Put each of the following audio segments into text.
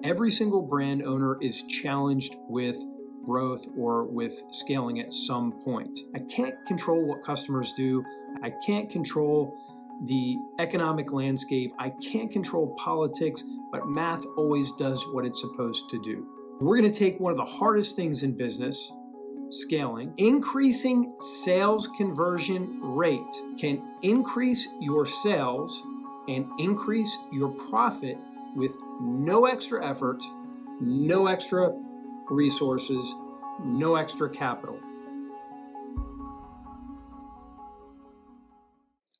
Every single brand owner is challenged with growth or with scaling at some point. I can't control what customers do. I can't control the economic landscape. I can't control politics, but math always does what it's supposed to do. We're going to take one of the hardest things in business, scaling. Increasing sales conversion rate can increase your sales and increase your profit with no extra effort, no extra resources, no extra capital.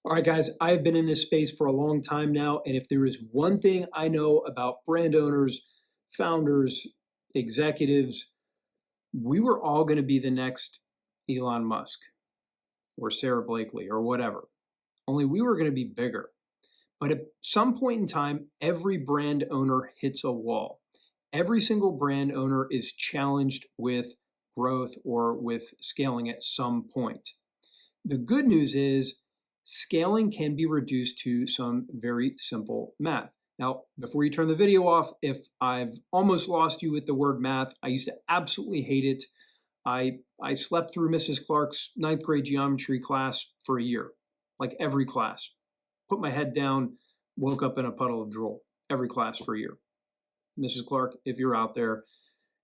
All right, guys, I've been in this space for a long time now, and if there is one thing I know about brand owners, founders, executives, we were all going to be the next Elon Musk or Sarah Blakely or whatever, only we were going to be bigger. But at some point in time, every brand owner hits a wall. Every single brand owner is challenged with growth or with scaling at some point. The good news is scaling can be reduced to some very simple math. Now, before you turn the video off, if I've almost lost you with the word math, I used to absolutely hate it. I slept through Mrs. Clark's 9th grade geometry class for a year, like every class. Put my head down, woke up in a puddle of drool, every class for a year. Mrs. Clark, if you're out there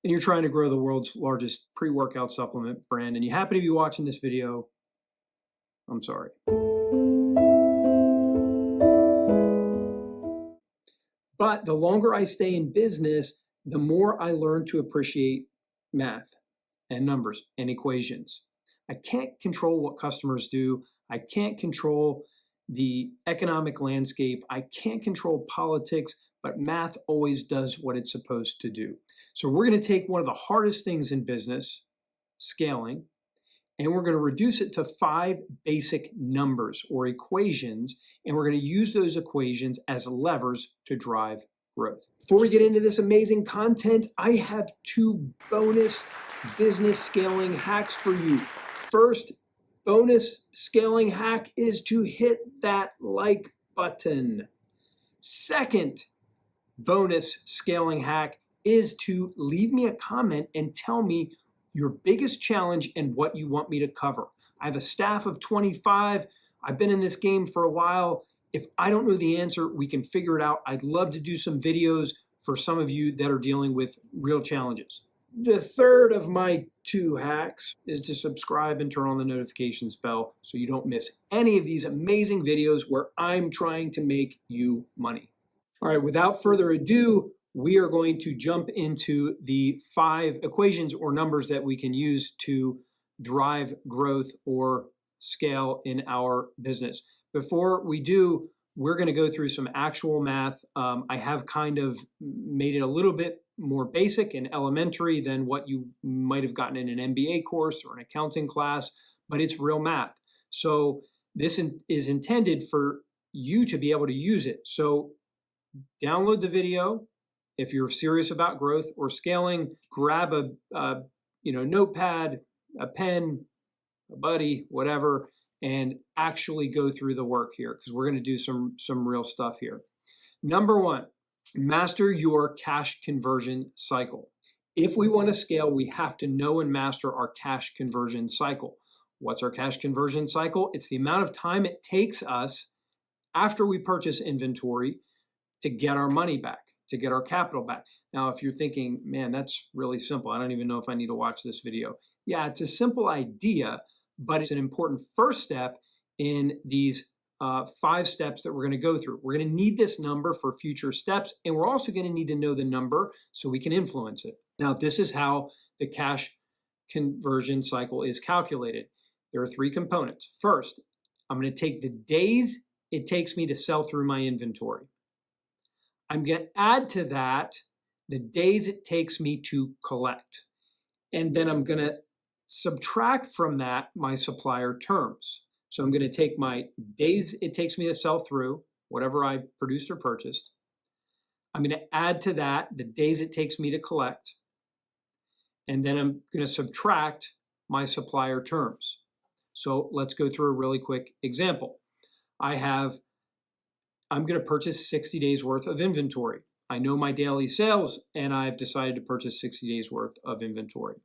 and you're trying to grow the world's largest pre-workout supplement brand and you happen to be watching this video, I'm sorry. But the longer I stay in business, the more I learn to appreciate math and numbers and equations. I can't control what customers do. I can't control the economic landscape. I can't control politics, but math always does what it's supposed to do. So we're going to take one of the hardest things in business, scaling, and we're going to reduce it to 5 basic numbers or equations, and we're going to use those equations as levers to drive growth. Before we get into this amazing content, I have 2 bonus business scaling hacks for you. First, bonus scaling hack is to hit that like button. Second, bonus scaling hack is to leave me a comment and tell me your biggest challenge and what you want me to cover. I have a staff of 25. I've been in this game for a while. If I don't know the answer, we can figure it out. I'd love to do some videos for some of you that are dealing with real challenges. The third of my 2 hacks is to subscribe and turn on the notifications bell so you don't miss any of these amazing videos where I'm trying to make you money. All right, without further ado, we are going to jump into the 5 equations or numbers that we can use to drive growth or scale in our business. Before we do, we're going to go through some actual math. I have kind of made it a little bit more basic and elementary than what you might have gotten in an MBA course or an accounting class, but it's real math. So this is intended for you to be able to use it. So download the video. If you're serious about growth or scaling, grab a notepad, a pen, a buddy, whatever, and actually go through the work here because we're going to do some real stuff here. Number 1, master your cash conversion cycle. If we want to scale, we have to know and master our cash conversion cycle. What's our cash conversion cycle? It's the amount of time it takes us after we purchase inventory to get our money back, to get our capital back. Now, if you're thinking, man, that's really simple. I don't even know if I need to watch this video. Yeah, it's a simple idea, but it's an important first step in these 5 steps that we're going to go through. We're going to need this number for future steps, and we're also going to need to know the number so we can influence it. Now, this is how the cash conversion cycle is calculated. There are 3 components. First, I'm going to take the days it takes me to sell through my inventory. I'm going to add to that the days it takes me to collect. And then I'm going to subtract from that my supplier terms. So I'm going to take my days it takes me to sell through, whatever I produced or purchased. I'm going to add to that the days it takes me to collect. And then I'm going to subtract my supplier terms. So let's go through a really quick example. I'm going to purchase 60 days worth of inventory. I know my daily sales and I've decided to purchase 60 days worth of inventory.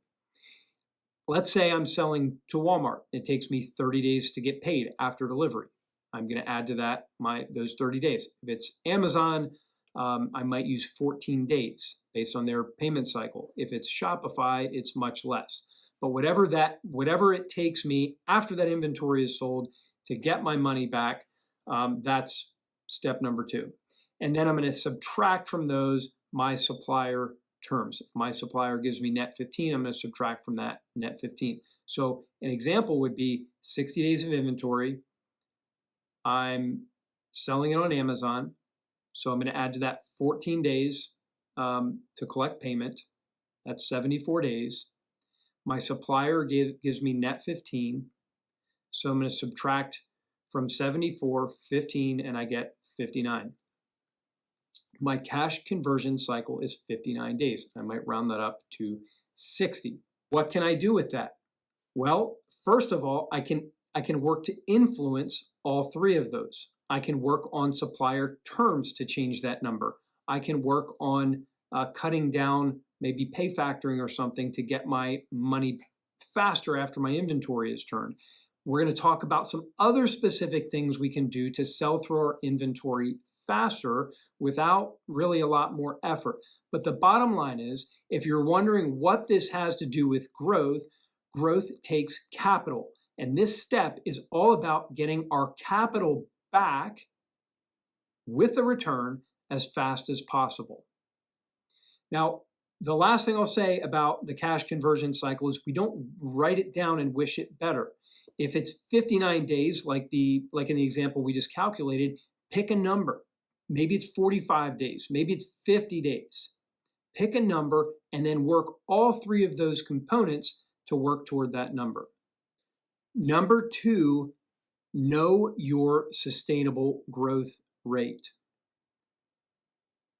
Let's say I'm selling to Walmart. It takes me 30 days to get paid after delivery. I'm going to add to that those 30 days. If it's Amazon, I might use 14 days based on their payment cycle. If it's Shopify, it's much less. But whatever it takes me after that inventory is sold to get my money back, that's step number 2. And then I'm going to subtract from those my supplier terms. If my supplier gives me net 15, I'm going to subtract from that net 15. So an example would be 60 days of inventory. I'm selling it on Amazon. So I'm going to add to that 14 days to collect payment. That's 74 days. My supplier gives me net 15. So I'm going to subtract from 74, 15, and I get 59. My cash conversion cycle is 59 days. I might round that up to 60. What can I do with that? Well, first of all, I can work to influence all 3 of those. I can work on supplier terms to change that number. I can work on cutting down maybe pay factoring or something to get my money faster after my inventory is turned. We're going to talk about some other specific things we can do to sell through our inventory faster without really a lot more effort. But the bottom line is, if you're wondering what this has to do with growth, growth takes capital. And this step is all about getting our capital back with a return as fast as possible. Now, the last thing I'll say about the cash conversion cycle is we don't write it down and wish it better. If it's 59 days, like in the example we just calculated, pick a number. Maybe it's 45 days, maybe it's 50 days. Pick a number and then work all 3 of those components to work toward that number. Number 2, know your sustainable growth rate.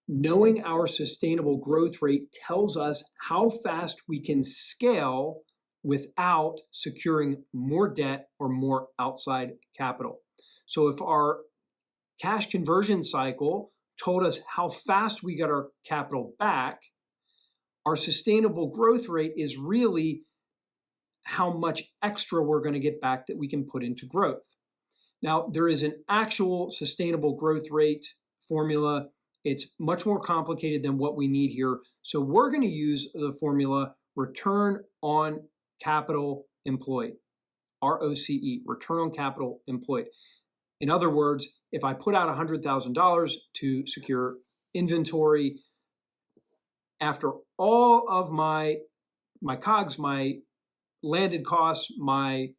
Knowing our sustainable growth rate tells us how fast we can scale without securing more debt or more outside capital. So if our cash conversion cycle told us how fast we got our capital back, our sustainable growth rate is really how much extra we're going to get back that we can put into growth. Now, there is an actual sustainable growth rate formula. It's much more complicated than what we need here. So we're going to use the formula return on capital employed, ROCE, return on capital employed. In other words, if I put out $100,000 to secure inventory, after all of my COGS, my landed costs, my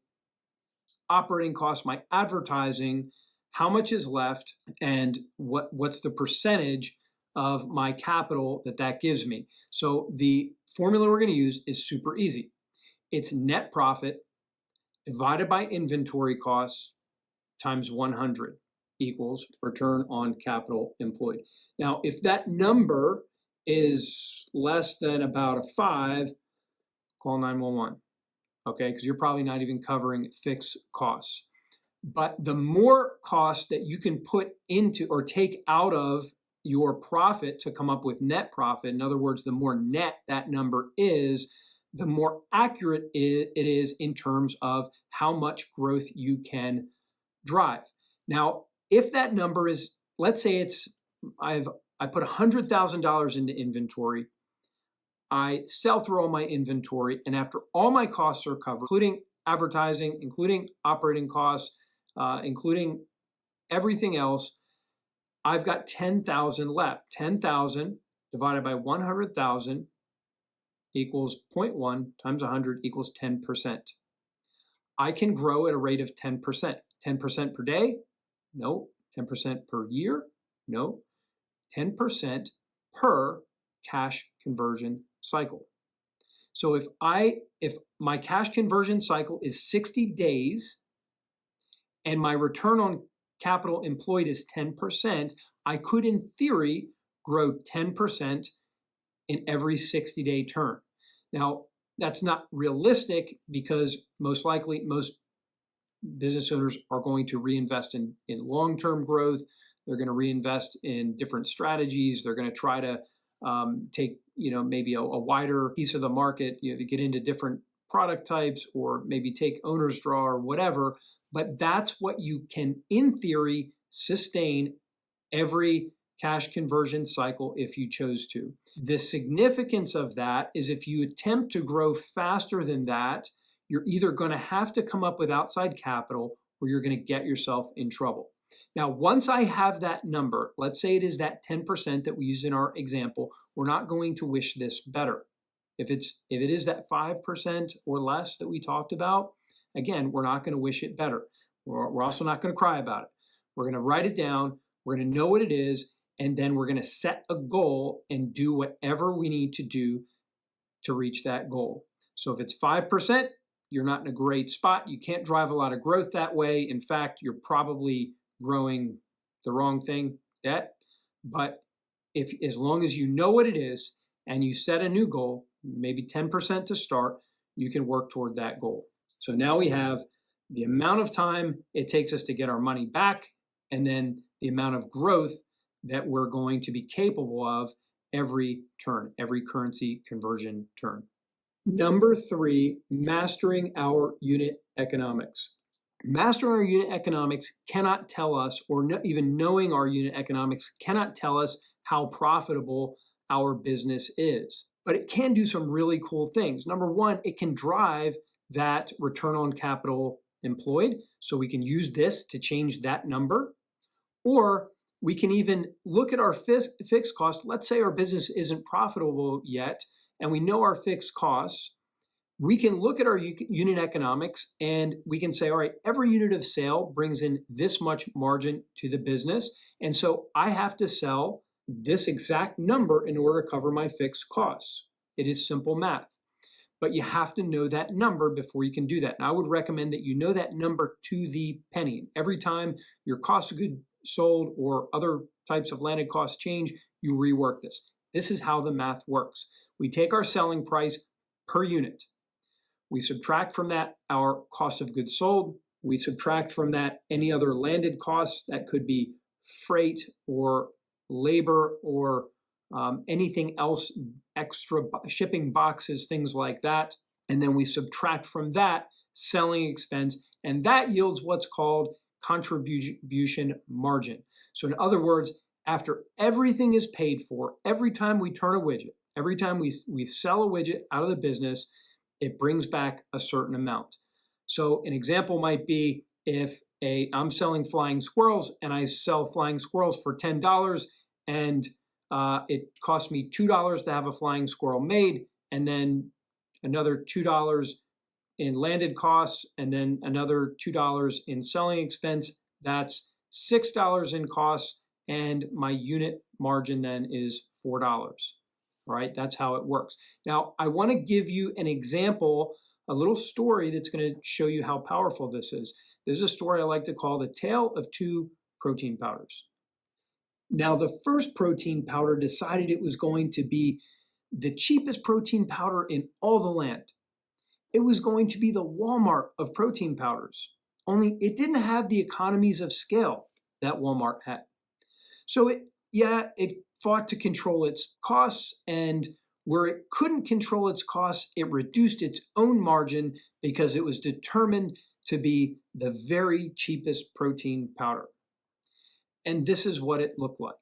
operating costs, my advertising, how much is left, and what's the percentage of my capital that gives me. So the formula we're going to use is super easy. It's net profit divided by inventory costs times 100 equals return on capital employed. Now, if that number is less than about a 5, call 911, okay? Because you're probably not even covering fixed costs. But the more cost that you can put into or take out of your profit to come up with net profit, in other words, the more net that number is, the more accurate it is in terms of how much growth you can drive. Now, if that number is, let's say I put $100,000 into inventory, I sell through all my inventory, and after all my costs are covered, including advertising, including operating costs, including everything else, I've got 10,000 left. 10,000 divided by 100,000 equals 0.1 times 100 equals 10%. I can grow at a rate of 10%. 10% per day? No. 10% per year? No. 10% per cash conversion cycle. So if my cash conversion cycle is 60 days and my return on capital employed is 10%, I could in theory grow 10% in every 60-day term. Now, that's not realistic because most likely most business owners are going to reinvest in long-term growth. They're going to reinvest in different strategies. They're going to try to take, maybe a wider piece of the market, to get into different product types, or maybe take owner's draw or whatever. But that's what you can, in theory, sustain every cash conversion cycle if you chose to. The significance of that is if you attempt to grow faster than that, you're either going to have to come up with outside capital or you're going to get yourself in trouble. Now, once I have that number, let's say it is that 10% that we used in our example, we're not going to wish this better. If it is that 5% or less that we talked about, again, we're not going to wish it better. We're also not going to cry about it. We're going to write it down. We're going to know what it is, and then we're going to set a goal and do whatever we need to do to reach that goal. So if it's 5%, you're not in a great spot. You can't drive a lot of growth that way. In fact, you're probably growing the wrong thing, debt. But as long as you know what it is and you set a new goal, maybe 10% to start, you can work toward that goal. So now we have the amount of time it takes us to get our money back, and then the amount of growth that we're going to be capable of every turn, every currency conversion turn. Number 3, mastering our unit economics. Mastering our unit economics cannot tell us, or even knowing our unit economics cannot tell us how profitable our business is. But it can do some really cool things. Number 1, it can drive that return on capital employed. So we can use this to change that number. Or we can even look at our fixed cost. Let's say our business isn't profitable yet, and we know our fixed costs. We can look at our unit economics and we can say, all right, every unit of sale brings in this much margin to the business. And so I have to sell this exact number in order to cover my fixed costs. It is simple math. But you have to know that number before you can do that. And I would recommend that you know that number to the penny. Every time your cost of goods sold or other types of landed costs change, you rework this. This is how the math works. We take our selling price per unit. We subtract from that our cost of goods sold. We subtract from that any other landed costs. That could be freight or labor or anything else, extra shipping boxes, things like that. And then we subtract from that selling expense, and that yields what's called contribution margin. So in other words, after everything is paid for, every time we turn a widget, every time we sell a widget out of the business, it brings back a certain amount. So an example might be if I'm selling flying squirrels and I sell flying squirrels for $10 and it costs me $2 to have a flying squirrel made, and then another $2 in landed costs, and then another $2 in selling expense. That's $6 in costs, and my unit margin then is $4. All right, that's how it works. Now, I want to give you an example, a little story that's going to show you how powerful this is. This is a story I like to call the tale of 2 protein powders. Now, the first protein powder decided it was going to be the cheapest protein powder in all the land. It was going to be the Walmart of protein powders, only it didn't have the economies of scale that Walmart had. So it fought to control its costs, and where it couldn't control its costs, it reduced its own margin because it was determined to be the very cheapest protein powder. And this is what it looked like.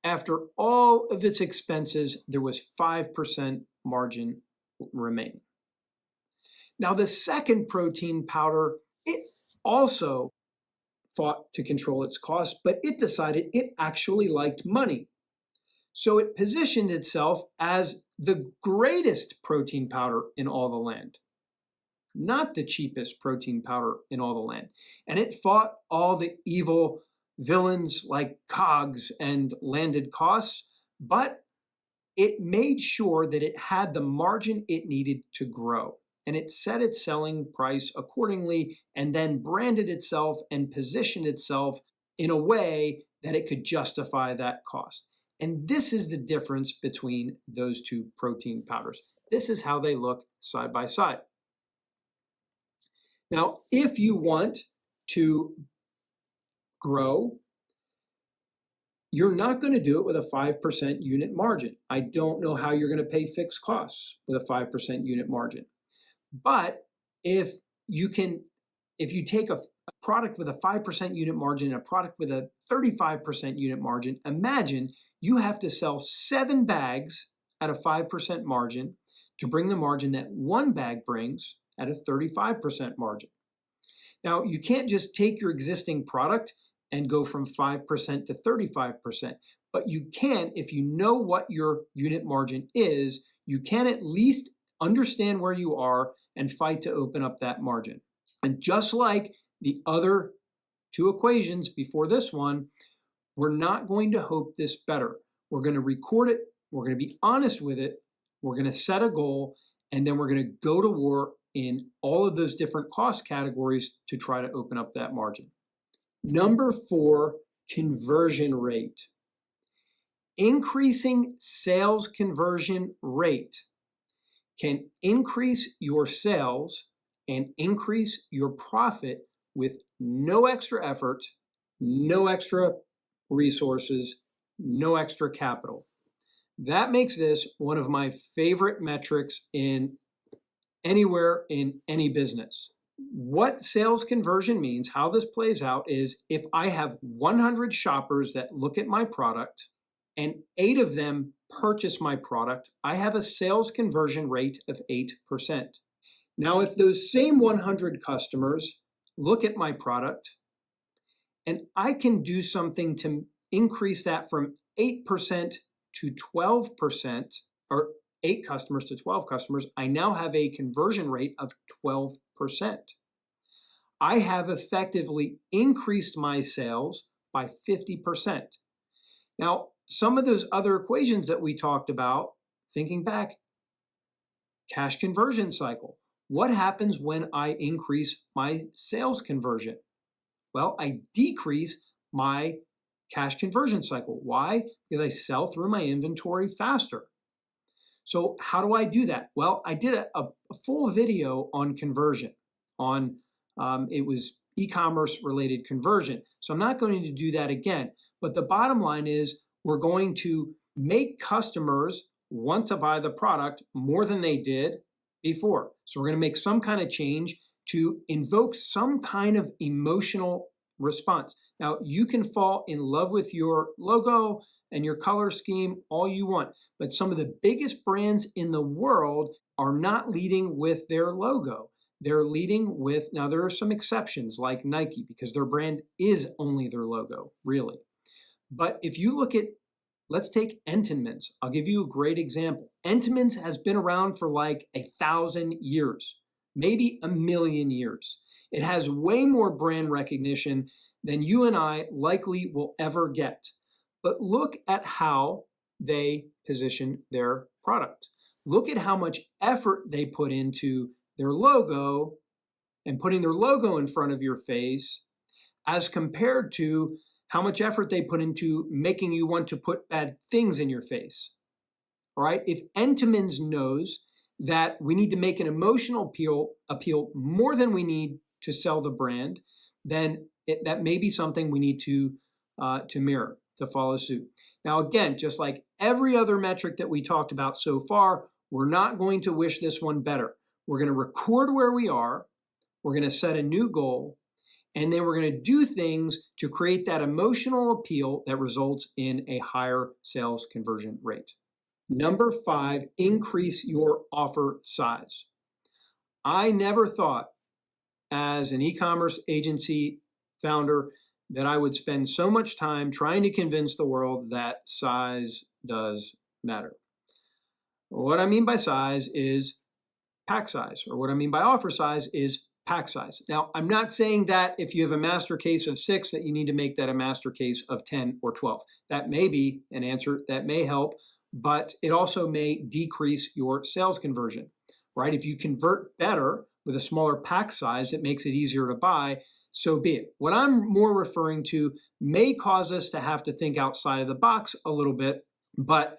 After all of its expenses, there was 5% margin remaining. Now, the second protein powder, it also fought to control its costs, but it decided it actually liked money. So it positioned itself as the greatest protein powder in all the land, not the cheapest protein powder in all the land. And it fought all the evil villains like COGS and landed costs, but it made sure that it had the margin it needed to grow. And it set its selling price accordingly and then branded itself and positioned itself in a way that it could justify that cost. And this is the difference between those 2 protein powders. This is how they look side by side. Now, if you want to grow You're not going to do it with a 5% unit margin. I don't know how you're going to pay fixed costs with a 5% unit margin. But if you take a product with a 5% unit margin and a product with a 35% unit margin, imagine you have to sell 7 bags at a 5% margin to bring the margin that 1 bag brings at a 35% margin. Now, you can't just take your existing product and go from 5% to 35%, but you can, if you know what your unit margin is, you can at least understand where you are and fight to open up that margin. And just like the other 2 equations before this one, we're not going to hope this better. We're going to record it, we're going to be honest with it, we're going to set a goal, and then we're going to go to war in all of those different cost categories to try to open up that margin. Number 4, conversion rate. Increasing sales conversion rate can increase your sales and increase your profit with no extra effort, no extra resources, no extra capital. That makes this one of my favorite metrics in anywhere in any business. What sales conversion means, how this plays out, is if I have 100 shoppers that look at my product and 8 of them purchase my product, I have a sales conversion rate of 8%. Now, if those same 100 customers look at my product and I can do something to increase that from 8% to 12%, or 8 customers to 12 customers, I now have a conversion rate of 12%. I have effectively increased my sales by 50%. Now, some of those other equations that we talked about, thinking back, cash conversion cycle. What happens when I increase my sales conversion? Well, I decrease my cash conversion cycle. Why? Because I sell through my inventory faster. So how do I do that? Well, I did a full video on conversion. It was e-commerce related conversion. So I'm not going to do that again. But the bottom line is we're going to make customers want to buy the product more than they did before. So we're going to make some kind of change to invoke some kind of emotional response. Now, you can fall in love with your logo and your color scheme all you want, but some of the biggest brands in the world are not leading with their logo. They're leading with, now there are some exceptions like Nike because their brand is only their logo, really. But if you look at, let's take Entenmann's. I'll give you a great example. Entenmann's has been around for like 1,000 years, maybe 1,000,000 years. It has way more brand recognition than you and I likely will ever get. But look at how they position their product. Look at how much effort they put into their logo and putting their logo in front of your face as compared to how much effort they put into making you want to put bad things in your face. All right, if Entenmann's knows that we need to make an emotional appeal more than we need to sell the brand, then that may be something we need to mirror, to follow suit. Now, again, just like every other metric that we talked about so far, we're not going to wish this one better. We're going to record where we are, we're going to set a new goal, and then we're going to do things to create that emotional appeal that results in a higher sales conversion rate. Number 5, increase your offer size. I never thought as an e-commerce agency founder that I would spend so much time trying to convince the world that size does matter. What I mean by size is pack size, or what I mean by offer size is pack size. Now, I'm not saying that if you have a master case of 6 that you need to make that a master case of 10 or 12. That may be an answer that may help, but it also may decrease your sales conversion, right? If you convert better with a smaller pack size that makes it easier to buy, so be it. What I'm more referring to may cause us to have to think outside of the box a little bit, but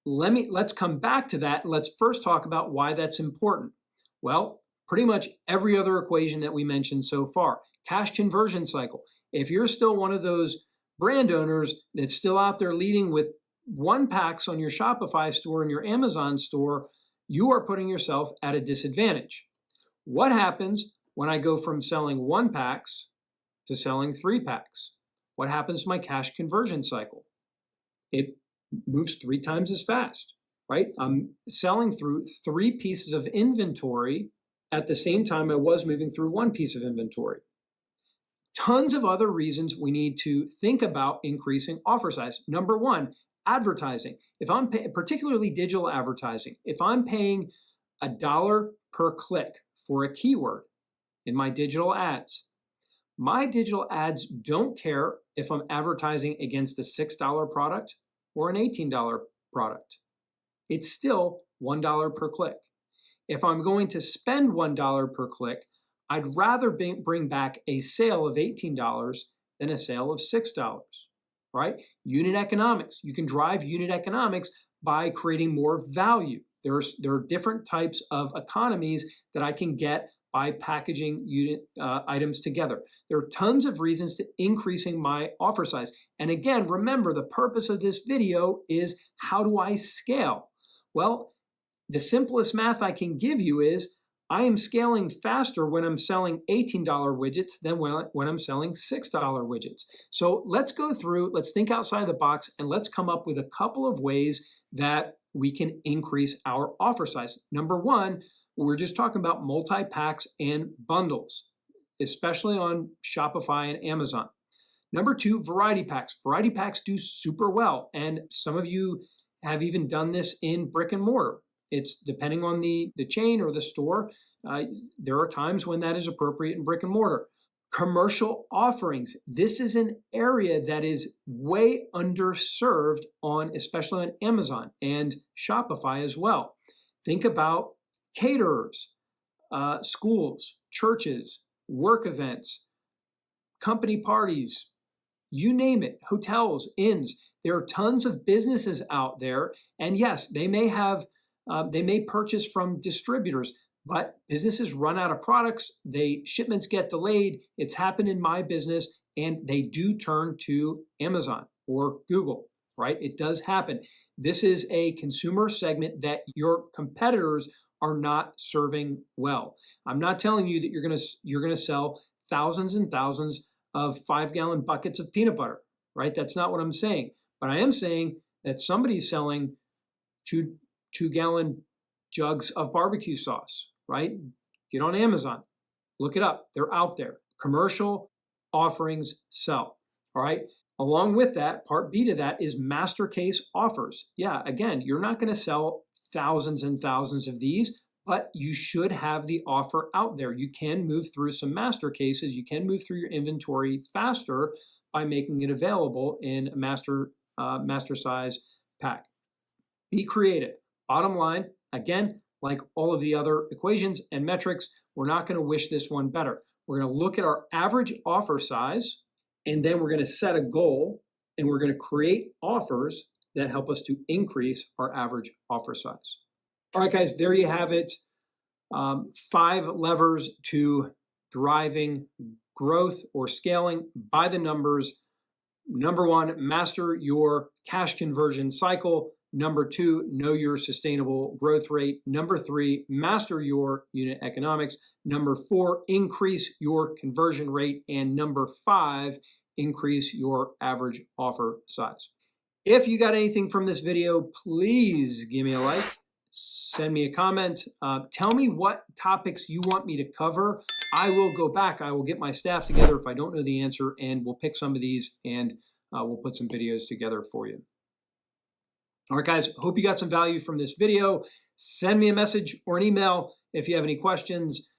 let's come back to that. Let's first talk about why that's important. Well, pretty much every other equation that we mentioned so far. Cash conversion cycle. If you're still one of those brand owners that's still out there leading with one packs on your Shopify store and your Amazon store, you are putting yourself at a disadvantage. What happens when I go from selling one packs to selling 3 packs? What happens to my cash conversion cycle? It moves 3 times as fast, right? I'm selling through 3 pieces of inventory at the same time I was moving through 1 piece of inventory. Tons of other reasons we need to think about increasing offer size. Number 1, advertising. If I'm particularly digital advertising, if I'm paying $1 per click for a keyword in my digital ads, my digital ads don't care if I'm advertising against a $6 product or an $18 product. It's still $1 per click. If I'm going to spend $1 per click, I'd rather bring back a sale of $18 than a sale of $6, right? Unit economics. You can drive unit economics by creating more value. There are different types of economies that I can get by packaging unit items together. There are tons of reasons to increasing my offer size. And again, remember, the purpose of this video is how do I scale? Well, the simplest math I can give you is I am scaling faster when I'm selling $18 widgets than when I'm selling $6 widgets. So let's go through, let's think outside the box, and let's come up with a couple of ways that we can increase our offer size. Number 1, we're just talking about multi-packs and bundles, especially on Shopify and Amazon. Number 2, variety packs. Variety packs do super well, and some of you have even done this in brick and mortar. It's depending on the chain or the store. There are times when that is appropriate in brick and mortar. Commercial offerings. This is an area that is way underserved especially on Amazon and Shopify as well. Think about caterers, schools, churches, work events, company parties, you name it, hotels, inns. There are tons of businesses out there, and yes, they may purchase from distributors, but businesses run out of products, shipments get delayed. It's happened in my business, and they do turn to Amazon or Google, right? It does happen. This is a consumer segment that your competitors are not serving well. I'm not telling you that you're gonna sell thousands and thousands of 5-gallon buckets of peanut butter, right? That's not what I'm saying. But I am saying that somebody's selling 2-gallon jugs of barbecue sauce, right? Get on Amazon, look it up. They're out there. Commercial offerings sell, all right? Along with that, part B to that is master case offers. Yeah, again, you're not going to sell thousands and thousands of these, but you should have the offer out there. You can move through some master cases. You can move through your inventory faster by making it available in a master size pack. Be creative. Bottom line, again, like all of the other equations and metrics, we're not going to wish this one better. We're going to look at our average offer size, and then we're going to set a goal, and we're going to create offers that help us to increase our average offer size. All right, guys, there you have it. 5 levers to driving growth or scaling by the numbers. Number 1, master your cash conversion cycle. Number 2, know your sustainable growth rate. Number 3, master your unit economics. Number 4, increase your conversion rate. And number 5, increase your average offer size. If you got anything from this video, please give me a like, send me a comment, tell me what topics you want me to cover. I will go back, I will get my staff together if I don't know the answer, and we'll pick some of these and we'll put some videos together for you. All right, guys, hope you got some value from this video. Send me a message or an email if you have any questions,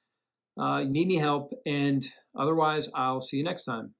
need any help, and otherwise, I'll see you next time.